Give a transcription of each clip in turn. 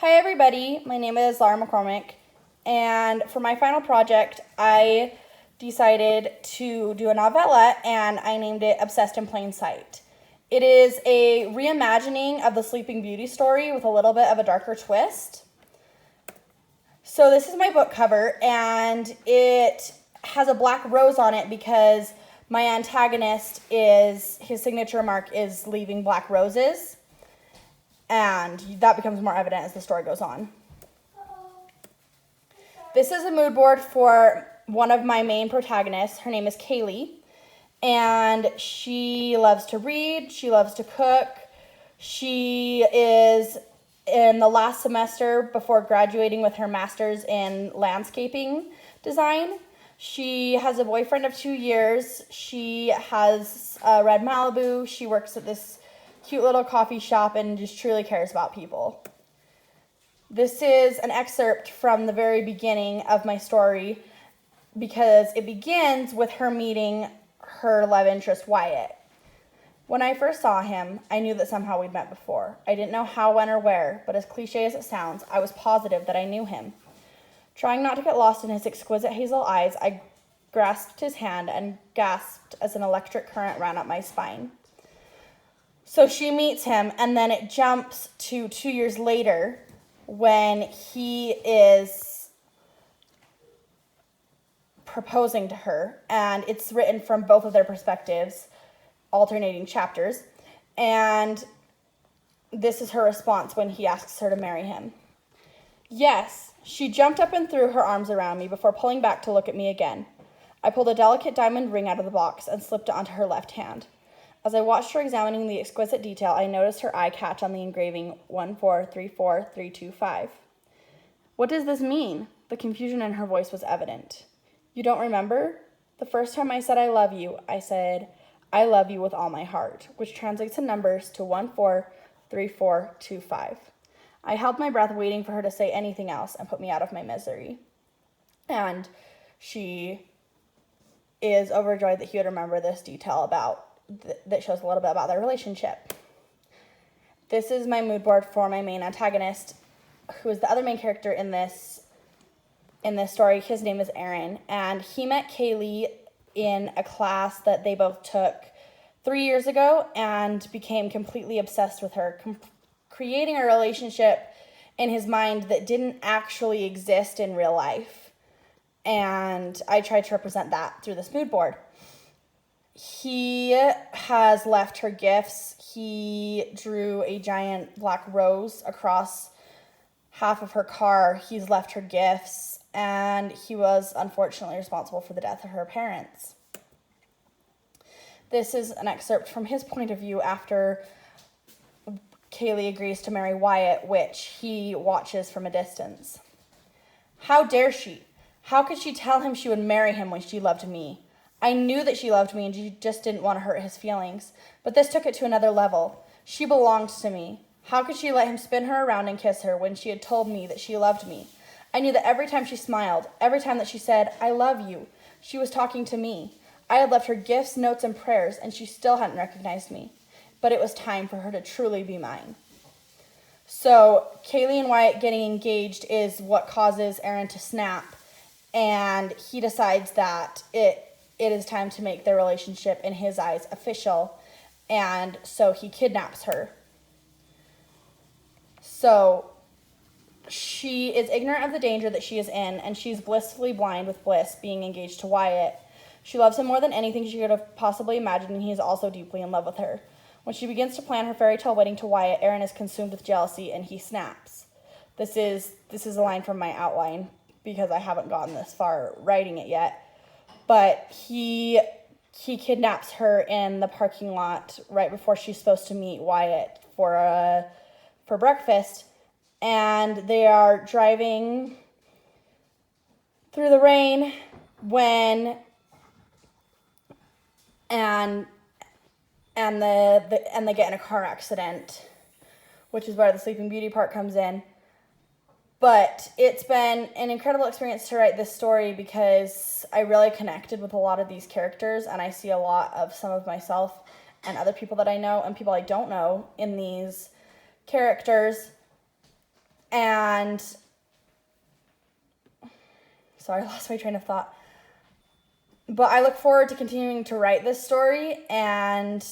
Hi everybody, my name is Lara McCormick, and for my final project, I decided to do a novelette and I named it Obsessed in Plain Sight. It is a reimagining of the Sleeping Beauty story with a little bit of a darker twist. So this is my book cover, and it has a black rose on it because my antagonist his signature mark is leaving black roses. And that becomes more evident as the story goes on. This is a mood board for one of my main protagonists. Her name is Kaylee, and she loves to read, she loves to cook. She is in the last semester before graduating with her master's in landscaping design. She has a boyfriend of 2 years. She has a red Malibu. She works at this cute little coffee shop and just truly cares about people. This is an excerpt from the very beginning of my story because it begins with her meeting her love interest, Wyatt. When I first saw him, I knew that somehow we'd met before. I didn't know how, when, or where, but as cliche as it sounds, I was positive that I knew him. Trying not to get lost in his exquisite hazel eyes, I grasped his hand and gasped as an electric current ran up my spine. So she meets him, and then it jumps to 2 years later when he is proposing to her, and it's written from both of their perspectives, alternating chapters, and this is her response when he asks her to marry him. Yes, she jumped up and threw her arms around me before pulling back to look at me again. I pulled a delicate diamond ring out of the box and slipped it onto her left hand. As I watched her examining the exquisite detail, I noticed her eye catch on the engraving 1434325. What does this mean? The confusion in her voice was evident. You don't remember? The first time I said I love you, I said, I love you with all my heart, which translates in numbers to 143425. I held my breath waiting for her to say anything else and put me out of my misery. And she is overjoyed that he would remember this detail that shows a little bit about their relationship. This is my mood board for my main antagonist, who is the other main character in this story. His name is Aaron, and he met Kaylee in a class that they both took 3 years ago and became completely obsessed with her, creating a relationship in his mind that didn't actually exist in real life. And I tried to represent that through this mood board. He has left her gifts. He drew a giant black rose across half of her car. He's left her gifts, and he was unfortunately responsible for the death of her parents. This is an excerpt from his point of view after Kaylee agrees to marry Wyatt, which he watches from a distance. How dare she? How could she tell him she would marry him when she loved me? I knew that she loved me and she just didn't want to hurt his feelings. But this took it to another level. She belonged to me. How could she let him spin her around and kiss her when she had told me that she loved me? I knew that every time she smiled, every time that she said, I love you, she was talking to me. I had left her gifts, notes, and prayers, and she still hadn't recognized me. But it was time for her to truly be mine. So Kaylee and Wyatt getting engaged is what causes Aaron to snap, and he decides that it is time to make their relationship, in his eyes, official, and so he kidnaps her. So she is ignorant of the danger that she is in, and she's blissfully blind with bliss being engaged to Wyatt. She loves him more than anything she could have possibly imagined, and he is also deeply in love with her. When she begins to plan her fairy tale wedding to Wyatt, Aaron is consumed with jealousy, and he snaps. This is a line from my outline, because I haven't gotten this far writing it yet. But he kidnaps her in the parking lot right before she's supposed to meet Wyatt for breakfast, and they are driving through the rain and they get in a car accident, which is where the Sleeping Beauty part comes in. But it's been an incredible experience to write this story because I really connected with a lot of these characters, and I see a lot of some of myself and other people that I know and people I don't know in these characters. And sorry, I lost my train of thought. But I look forward to continuing to write this story and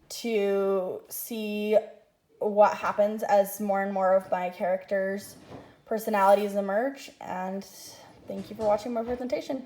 to see what happens as more and more of my characters' personalities emerge. And thank you for watching my presentation.